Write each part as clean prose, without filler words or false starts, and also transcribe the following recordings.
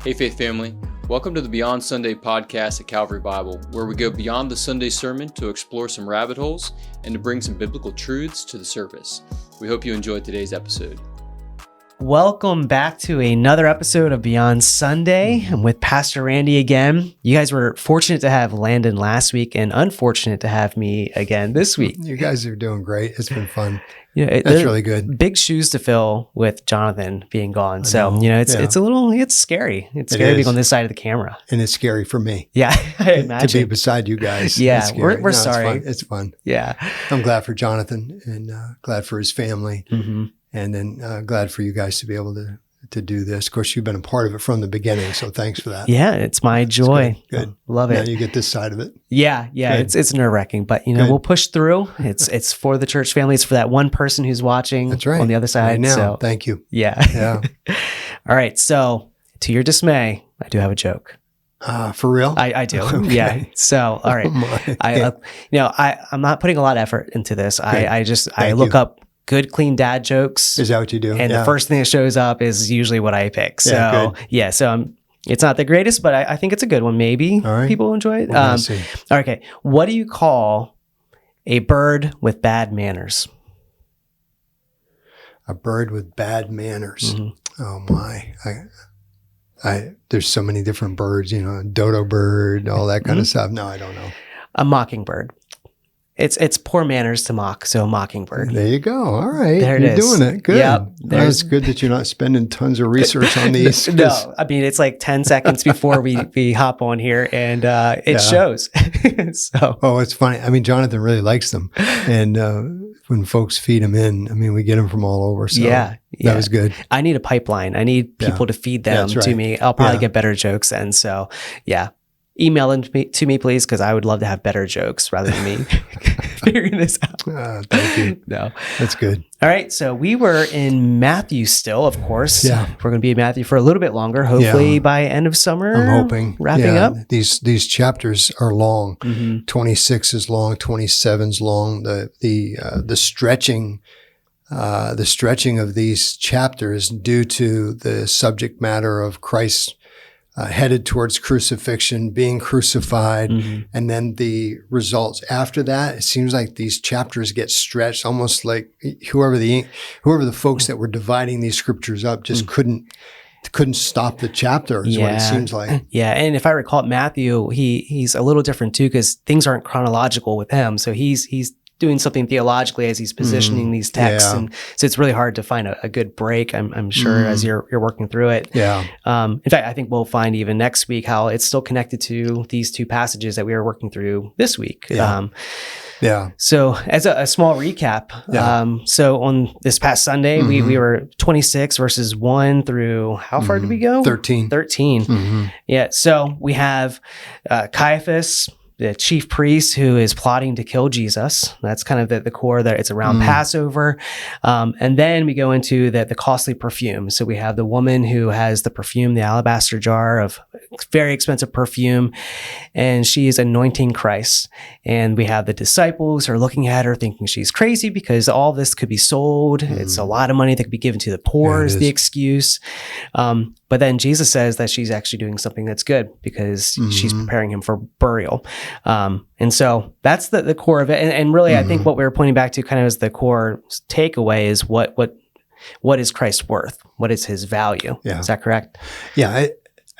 Hey Faith Family, welcome to the Beyond Sunday podcast at Calvary Bible, where we go beyond the Sunday sermon to explore some rabbit holes and to bring some biblical truths to the surface. We hope you enjoyed today's episode. Welcome back to another episode of Beyond Sunday. I'm with Pastor Randy again. You guys were fortunate to have Landon last week and unfortunate to have me again this week. You guys are doing great. It's been fun. That's really good. Big shoes to fill with Jonathan being gone. It's scary. It's scary being on this side of the camera. And it's scary for me. Yeah, I imagine. To be beside you guys. Yeah, we're sorry. It's fun. Yeah. I'm glad for Jonathan and glad for his family. Mm-hmm. And then glad for you guys to be able to do this. Of course, you've been a part of it from the beginning, so thanks for that. Yeah, it's my joy. Good. Love it. Now you get this side of it. Yeah. Good. It's nerve-wracking, but we'll push through. It's for the church family. It's for that one person who's watching. That's right. On the other side. Right now. So thank you. Yeah. All right. So to your dismay, I do have a joke. For real? I do. Okay. Yeah. So, all right. I'm not putting a lot of effort into this. I look up good, clean dad jokes. Is that what you do? And the first thing that shows up is usually what I pick. So, it's not the greatest, but I think it's a good one. Maybe people enjoy it. See. Okay. What do you call a bird with bad manners? A bird with bad manners. Mm-hmm. Oh my. There's so many different birds, dodo bird, all that kind of stuff. No, I don't know. A mockingbird. It's poor manners to mock, so mockingbird. There you go. All right. There it You're is. doing it. Good. Yep. It's good that you're not spending tons of research on these. No, I mean, it's like 10 seconds before we hop on here, and it shows. Oh, it's funny. I mean, Jonathan really likes them. And when folks feed them in, I mean, we get them from all over. So that was good. I need a pipeline. I need people to feed them to me. I'll probably get better jokes then. So, yeah. Email them to me, please, because I would love to have better jokes rather than me figuring this out. Thank you. No. That's good. All right. So we were in Matthew still, of course. Yeah. We're going to be in Matthew for a little bit longer, hopefully by end of summer. I'm hoping. Wrapping up. These chapters are long. Mm-hmm. 26 is long. 27 is long. The stretching of these chapters due to the subject matter of Christ headed towards crucifixion, being crucified, and then the results after that. It seems like these chapters get stretched, almost like whoever the folks that were dividing these scriptures up just couldn't stop the chapter. Is what it seems like. Yeah, and if I recall, Matthew, he's a little different too because things aren't chronological with him. So he's doing something theologically as he's positioning these texts, and so it's really hard to find a good break. I'm sure as you're working through it. Yeah. In fact, I think we'll find even next week how it's still connected to these two passages that we are working through this week. Yeah. So as a small recap, so on this past Sunday, we were 26 verses 1 through, how far did we go? 13. Mm-hmm. Yeah. So we have Caiaphas, the chief priest who is plotting to kill Jesus. That's kind of the core that it's around Passover. And then we go into the costly perfume. So we have the woman who has the perfume, the alabaster jar of very expensive perfume, and she is anointing Christ. And we have the disciples who are looking at her thinking she's crazy because all this could be sold. It's a lot of money that could be given to the poor is the excuse. But then Jesus says that she's actually doing something that's good because she's preparing him for burial. And so that's the core of it. And really, I think what we were pointing back to kind of as the core takeaway is what is Christ's worth? What is his value? Yeah. Is that correct? Yeah.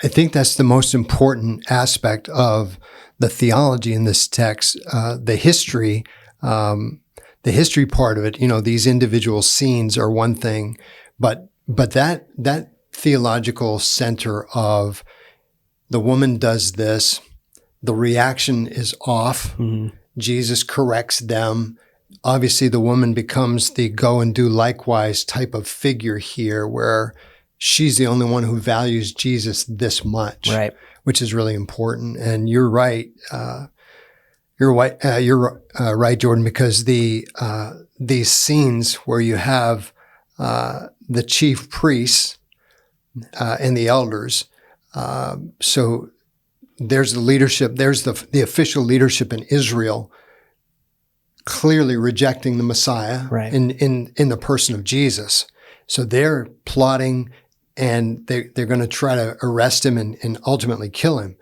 I think that's the most important aspect of the theology in this text, the history part of it. These individual scenes are one thing, but that theological center of the woman does this, the reaction is off. Jesus corrects them. Obviously, the woman becomes the go and do likewise type of figure here, where she's the only one who values Jesus this much, right? Which is really important. And you're right. You're right, Jordan, because these scenes where you have the chief priests and the elders. So there's the leadership, there's the official leadership in Israel clearly rejecting the Messiah in the person of Jesus. So they're plotting and they're going to try to arrest him and ultimately kill him.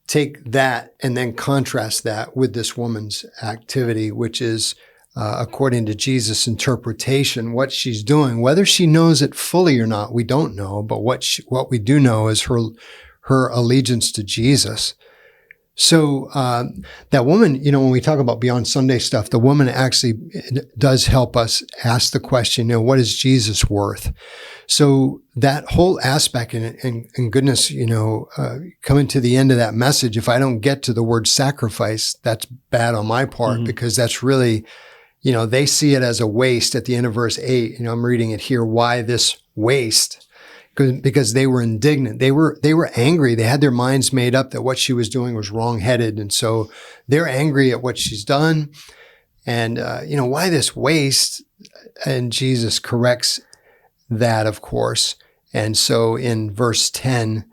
Take that and then contrast that with this woman's activity, which is, according to Jesus' interpretation, what she's doing. Whether she knows it fully or not, we don't know. But what we do know is her allegiance to Jesus. So that woman, when we talk about Beyond Sunday stuff, the woman actually does help us ask the question, what is Jesus worth? So that whole aspect, and goodness, coming to the end of that message, if I don't get to the word sacrifice, that's bad on my part, because that's really, they see it as a waste at the end of verse 8. I'm reading it here. Why this waste? Because they were indignant. They were angry. They had their minds made up that what she was doing was wrong-headed. And so they're angry at what she's done. And, why this waste? And Jesus corrects that, of course. And so in verse 10,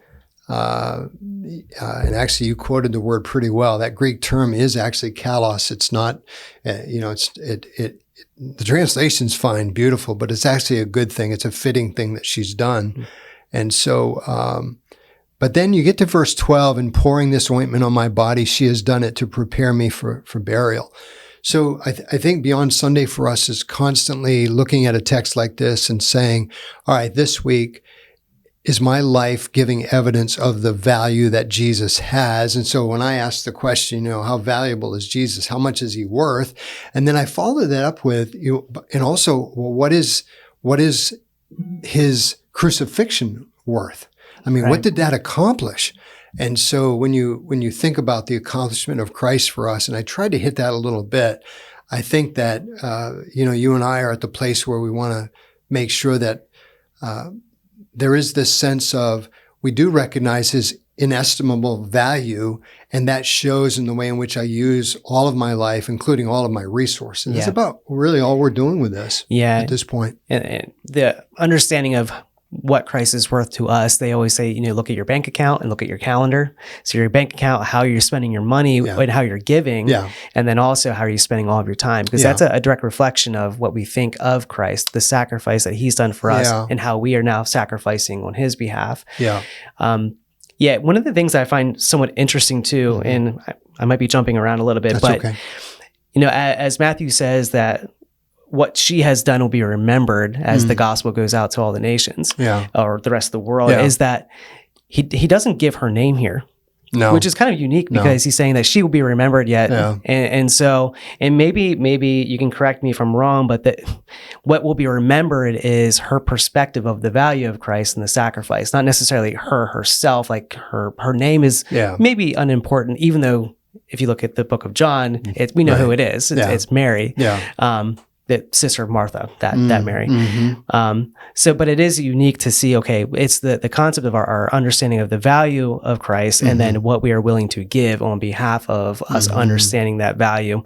and actually you quoted the word pretty well. That Greek term is actually kalos. It's not, the translation's fine, beautiful, but it's actually a good thing. It's a fitting thing that she's done. Mm-hmm. And so, but then you get to verse 12, and pouring this ointment on my body, she has done it to prepare me for burial. So I think Beyond Sunday for us is constantly looking at a text like this and saying, all right, this week, is my life giving evidence of the value that Jesus has? And so when I ask the question, how valuable is Jesus? How much is he worth? And then I follow that up with, and also, well, what is his crucifixion worth? I mean, What did that accomplish? And so when you think about the accomplishment of Christ for us, and I tried to hit that a little bit, I think that, you and I are at the place where we want to make sure that, there is this sense of, we do recognize his inestimable value, and that shows in the way in which I use all of my life, including all of my resources. Yeah. That's about really all we're doing with this at this point. And the understanding of what Christ is worth to us, they always say, look at your bank account and look at your calendar. So your bank account, how you're spending your money and how you're giving, and then also how are you spending all of your time? Because that's a direct reflection of what we think of Christ, the sacrifice that he's done for us, and how we are now sacrificing on his behalf. One of the things I find somewhat interesting too, and I might be jumping around a little bit, but okay. As Matthew says that what she has done will be remembered as the gospel goes out to all the nations or the rest of the world, is that he doesn't give her name here. No. Which is kind of unique because he's saying that she will be remembered yet. Yeah. And so maybe you can correct me if I'm wrong, but what will be remembered is her perspective of the value of Christ and the sacrifice, not necessarily her herself. Like her name is maybe unimportant, even though if you look at the book of John, we know who it is. It's Mary. Yeah. The sister of Martha, that Mary. Mm-hmm. But it is unique to see, okay, it's the concept of our understanding of the value of Christ and then what we are willing to give on behalf of us understanding that value.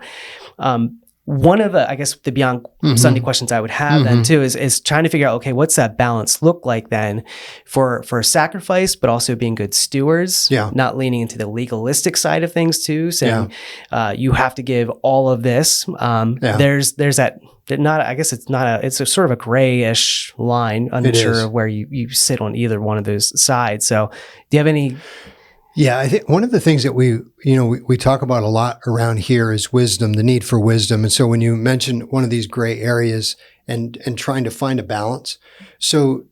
One of the Beyond Sunday questions I would have then too is trying to figure out, okay, what's that balance look like then for sacrifice, but also being good stewards, not leaning into the legalistic side of things too, saying you have to give all of this. There's that, it's a sort of a grayish line, unsure of where you sit on either one of those sides. So do you have any... Yeah, I think one of the things that we talk about a lot around here is wisdom, the need for wisdom. And so when you mention one of these gray areas and trying to find a balance, so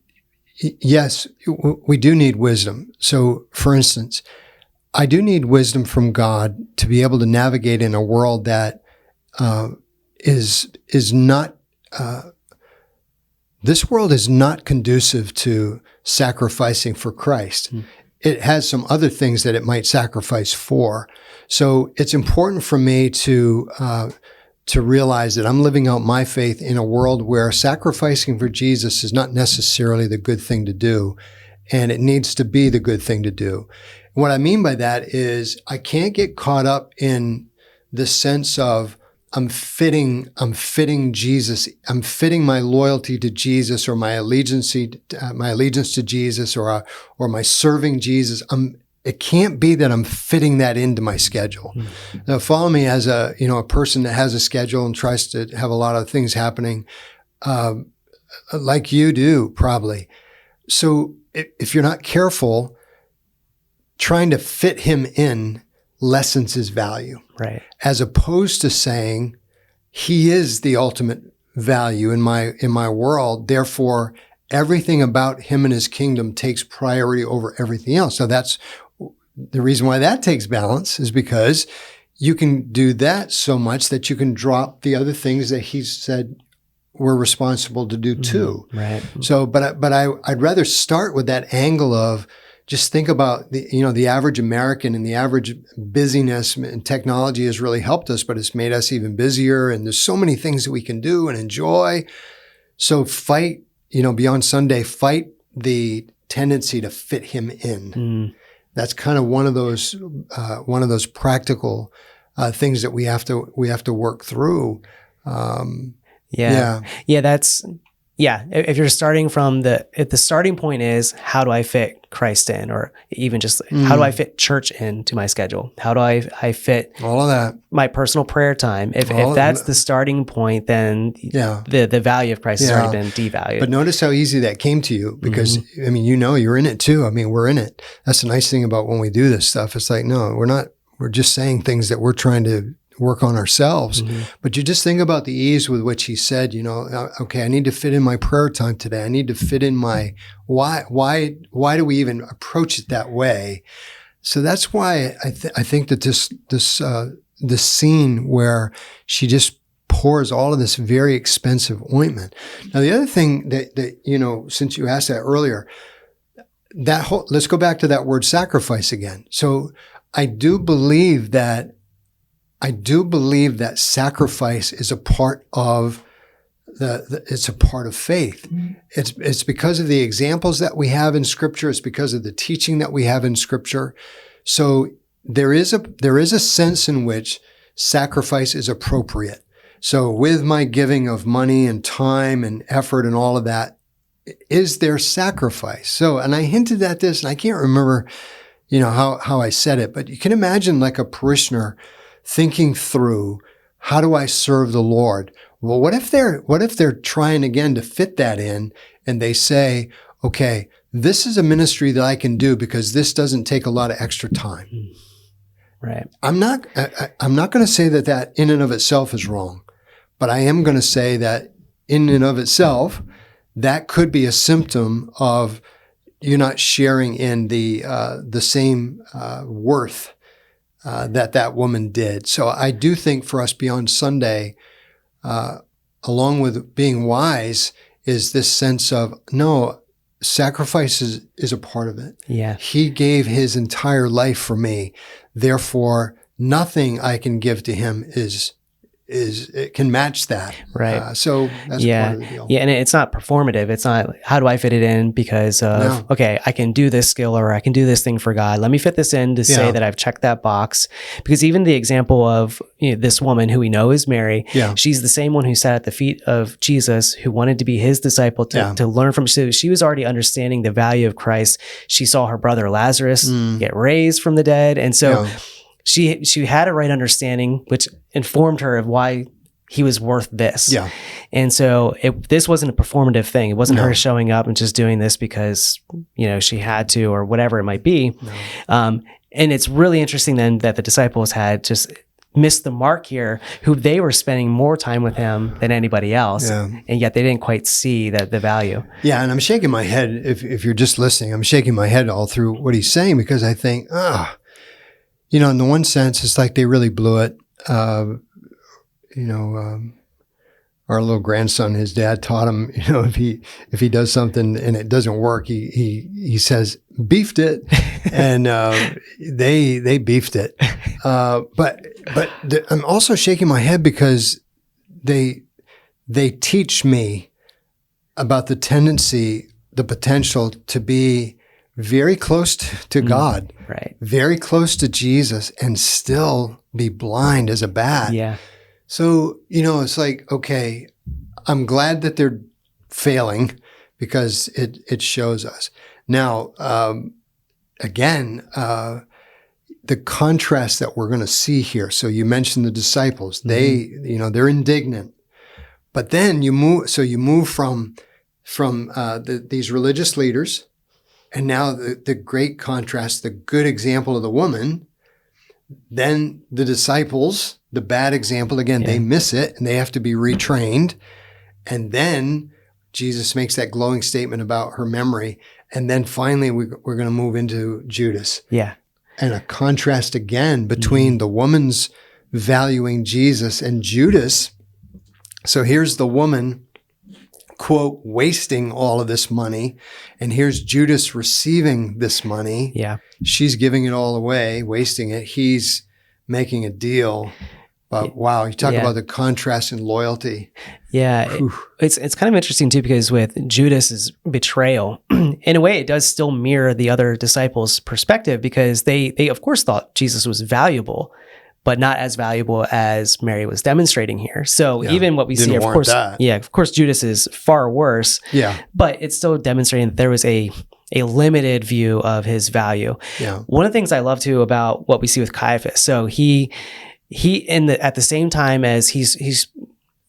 yes, we do need wisdom. So for instance, I do need wisdom from God to be able to navigate in a world that is not, this world is not conducive to sacrificing for Christ. It has some other things that it might sacrifice for. So it's important for me to realize that I'm living out my faith in a world where sacrificing for Jesus is not necessarily the good thing to do, and it needs to be the good thing to do. And what I mean by that is I can't get caught up in the sense of I'm fitting Jesus. I'm fitting my loyalty to Jesus or my allegiance to Jesus or my serving Jesus. It can't be that I'm fitting that into my schedule. Mm-hmm. Now, follow me as a person that has a schedule and tries to have a lot of things happening, like you do probably. So if you're not careful, trying to fit him in lessens his value. Right. As opposed to saying, he is the ultimate value in my world. Therefore, everything about him and his kingdom takes priority over everything else. So that's the reason why that takes balance, is because you can do that so much that you can drop the other things that he said we're responsible to do too. Right. So, but I'd rather start with that angle of just think about the average American and the average busyness, and technology has really helped us, but it's made us even busier. And there's so many things that we can do and enjoy. So fight, beyond Sunday, fight the tendency to fit him in. That's kind of one of those practical things that we have to work through. If you're starting from if the starting point is, how do I fit Christ in, or even just how do I fit church into my schedule? How do I fit all of that, my personal prayer time? If that's the starting point, then the value of Christ has already been devalued. But notice how easy that came to you, because you're in it too. We're in it. That's the nice thing about when we do this stuff. It's like, no, we're not. We're just saying things that we're trying to work on ourselves. But you just think about the ease with which he said, okay, I need to fit in my prayer time today. I need to fit in my, why do we even approach it that way? So that's why I think that this scene where she just pours all of this very expensive ointment. Now, the other thing that since you asked that earlier, let's go back to that word sacrifice again. So I do believe that sacrifice is a part of it's a part of faith. It's because of the examples that we have in Scripture. It's because of the teaching that we have in Scripture. So there is a sense in which sacrifice is appropriate. So with my giving of money and time and effort and all of that, is there sacrifice? So, and I hinted at this, and I can't remember, how I said it, but you can imagine like a parishioner thinking through, how do I serve the Lord? Well, what if they're trying again to fit that in, and they say, okay, this is a ministry that I can do because this doesn't take a lot of extra time. Right. I'm not going to say that in and of itself is wrong, but I am going to say that in and of itself, that could be a symptom of you not sharing in the same worth that woman did. So I do think for us beyond Sunday, along with being wise, is this sense of, no, sacrifice is a part of it. Yeah. He gave his entire life for me. Therefore, nothing I can give to him it can match that. Right. So that's part of the deal. Yeah. And it's not performative. It's not, how do I fit it in because of, okay, I can do this skill or I can do this thing for God. Let me fit this in to say that I've checked that box. Because even the example of this woman who we know is Mary, she's the same one who sat at the feet of Jesus, who wanted to be his disciple to learn from. So she was already understanding the value of Christ. She saw her brother Lazarus get raised from the dead. And so she had a right understanding, which informed her of why he was worth this. Yeah. And so this wasn't a performative thing. It wasn't her showing up and just doing this because, she had to or whatever it might be. No. And it's really interesting then that the disciples had just missed the mark here, who they were spending more time with him than anybody else. Yeah. And yet they didn't quite see the value. Yeah. And I'm shaking my head. If you're just listening, I'm shaking my head all through what he's saying, because I think, in the one sense, it's like they really blew it. Our little grandson, his dad taught him, if he does something and it doesn't work, he says, beefed it. And, they beefed it. But I'm also shaking my head because they teach me about the potential to be very close to God, right? Very close to Jesus, and still be blind as a bat. Yeah. So, it's like, okay, I'm glad that they're failing because it shows us. Now, again, the contrast that we're going to see here. So you mentioned the disciples. They're indignant, but then you move from from these religious leaders. And now the great contrast, the good example of the woman, then the disciples, the bad example, again, they miss it and they have to be retrained. And then Jesus makes that glowing statement about her memory. And then finally, we're going to move into Judas. Yeah. And a contrast again between the woman's valuing Jesus and Judas. So here's the woman, quote, wasting all of this money. And here's Judas receiving this money. Yeah. She's giving it all away, wasting it. He's making a deal. But wow, you talk about the contrast in loyalty. Yeah. It's kind of interesting too, because with Judas's betrayal, in a way, it does still mirror the other disciples' perspective, because they of course thought Jesus was valuable, but not as valuable as Mary was demonstrating here. So even what we see, of course, Judas is far worse. Yeah. But it's still demonstrating that there was a limited view of his value. Yeah. One of the things I love too about what we see with Caiaphas, so he at the same time as he's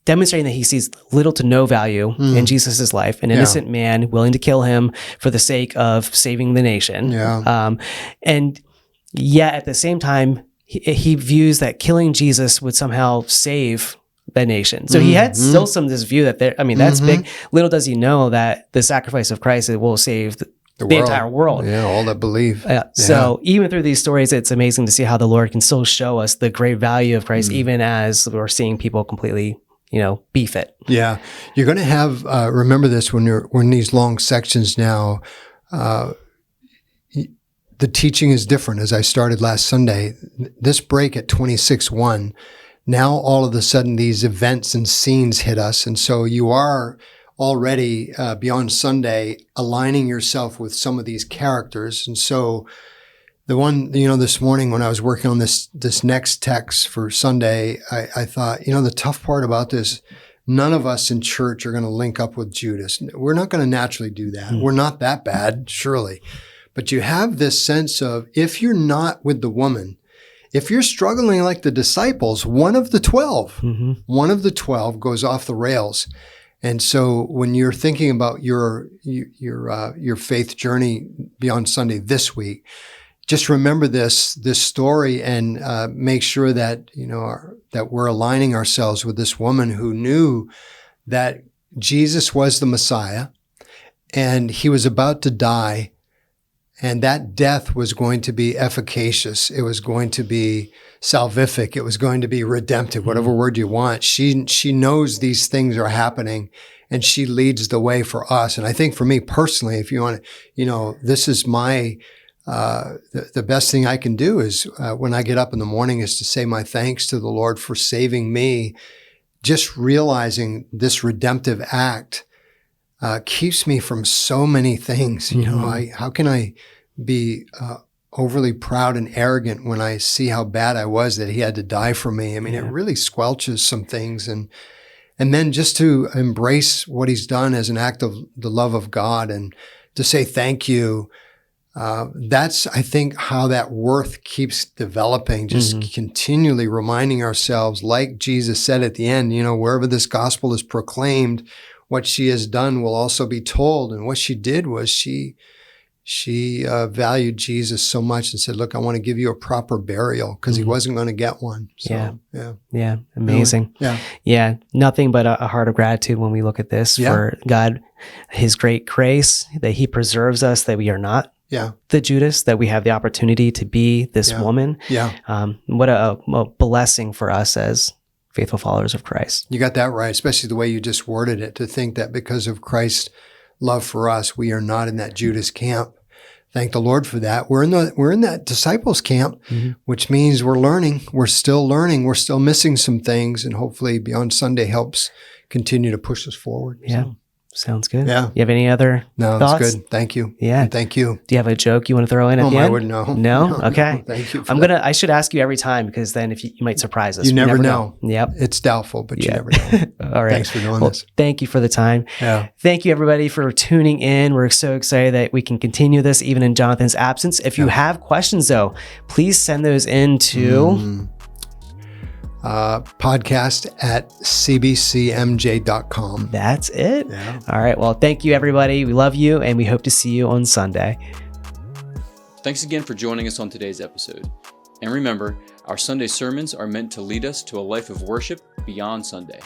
demonstrating that he sees little to no value in Jesus's life, an innocent man willing to kill him for the sake of saving the nation. Yeah. And yet at the same time, he views that killing Jesus would somehow save the nation. So he had still this view that that's big. Little does he know that the sacrifice of Christ will save the entire world. Yeah, all that believe. So even through these stories, it's amazing to see how the Lord can still show us the great value of Christ, even as we're seeing people completely, beef it. Yeah. You're going to have, remember this when you're in these long sections now, the teaching is different. As I started last Sunday, this break at 26:1, now all of a sudden these events and scenes hit us. And so you are already beyond Sunday aligning yourself with some of these characters. And so the one, this morning when I was working on this next text for Sunday, I thought, the tough part about this, none of us in church are going to link up with Judas. We're not going to naturally do that. We're not that bad, surely. But you have this sense of, if you're not with the woman, if you're struggling like the disciples, one of the 12 goes off the rails. And so when you're thinking about your faith journey beyond Sunday this week, just remember this story and make sure that that we're aligning ourselves with this woman who knew that Jesus was the Messiah and he was about to die, and that death was going to be efficacious. It was going to be salvific. It was going to be redemptive, whatever word you want. She knows these things are happening, and she leads the way for us. And I think for me personally, if you want to, this is my, the best thing I can do is when I get up in the morning is to say my thanks to the Lord for saving me. Just realizing this redemptive act keeps me from so many things. How can I be overly proud and arrogant when I see how bad I was that he had to die for me? I mean, it really squelches some things. And then just to embrace what he's done as an act of the love of God and to say thank you. That's, I think, how that worth keeps developing, just continually reminding ourselves, like Jesus said at the end, wherever this gospel is proclaimed, what she has done will also be told. And what she did was she valued Jesus so much and said, look, I want to give you a proper burial, because he wasn't going to get one. So, yeah. Amazing. Yeah. Nothing but a heart of gratitude when we look at this for God, his great grace, that he preserves us, that we are not the Judas, that we have the opportunity to be this woman. What a blessing for us as faithful followers of Christ. You got that right, especially the way you just worded it, to think that because of Christ's love for us, we are not in that Judas camp. Thank the Lord for that. We're in that disciples camp, which means we're learning. We're still learning. We're still missing some things, and hopefully Beyond Sunday helps continue to push us forward. Yeah. So. Sounds good. Yeah. You have any other thoughts? That's good. Thank you. Yeah. And thank you. Do you have a joke you want to throw in at the end? I wouldn't know. No? Okay. Thank you. I should ask you every time, because then if you might surprise us. You never know. Yep. It's doubtful, but you never know. All right. Thanks for doing this. Thank you for the time. Yeah. Thank you, everybody, for tuning in. We're so excited that we can continue this even in Jonathan's absence. If you have questions, though, please send those in to... podcast@cbcmj.com. That's it. Yeah. All right. Well, thank you, everybody. We love you, and we hope to see you on Sunday. Thanks again for joining us on today's episode. And remember, our Sunday sermons are meant to lead us to a life of worship beyond Sunday.